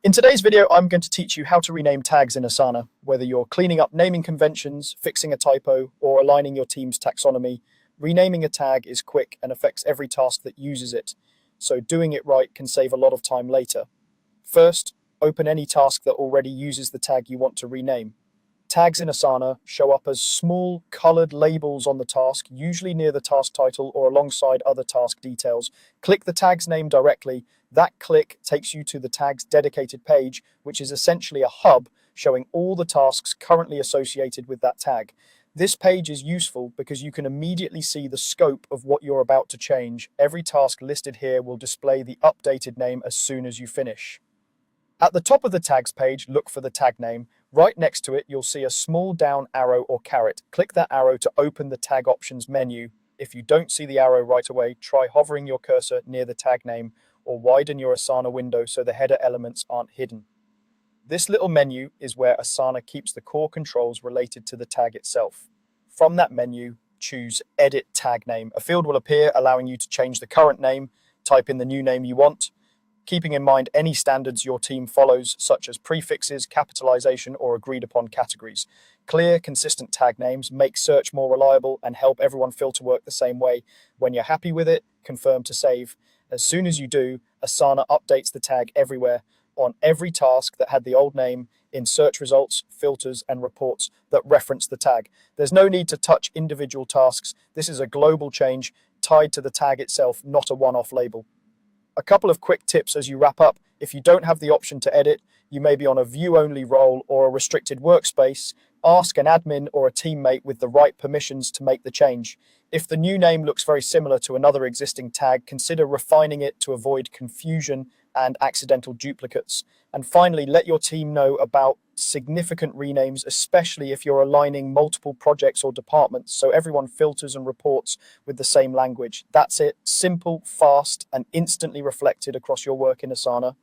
In today's video, I'm going to teach you how to rename tags in Asana. Whether you're cleaning up naming conventions, fixing a typo, or aligning your team's taxonomy, renaming a tag is quick and affects every task that uses it, so doing it right can save a lot of time later. First, open any task that already uses the tag you want to rename. Tags in Asana show up as small, colored labels on the task, usually near the task title or alongside other task details. Click the tag's name directly. That click takes you to the tag's dedicated page, which is essentially a hub showing all the tasks currently associated with that tag. This page is useful because you can immediately see the scope of what you're about to change. Every task listed here will display the updated name as soon as you finish. At the top of the tags page, look for the tag name. Right next to it, you'll see a small down arrow or caret. Click that arrow to open the tag options menu. If you don't see the arrow right away, try hovering your cursor near the tag name or widen your Asana window so the header elements aren't hidden. This little menu is where Asana keeps the core controls related to the tag itself. From that menu, choose Edit Tag Name. A field will appear allowing you to change the current name, type in the new name you want, keeping in mind any standards your team follows, such as prefixes, capitalization, or agreed upon categories. Clear, consistent tag names make search more reliable and help everyone filter work the same way. When you're happy with it, confirm to save. As soon as you do, Asana updates the tag everywhere, on every task that had the old name, in search results, filters, and reports that reference the tag. There's no need to touch individual tasks. This is a global change tied to the tag itself, not a one-off label. A couple of quick tips as you wrap up. If you don't have the option to edit, you may be on a view-only role or a restricted workspace, ask an admin or a teammate with the right permissions to make the change. If the new name looks very similar to another existing tag, consider refining it to avoid confusion and accidental duplicates. And finally, let your team know about significant renames, especially if you're aligning multiple projects or departments, so everyone filters and reports with the same language. That's it. Simple, fast, and instantly reflected across your work in Asana.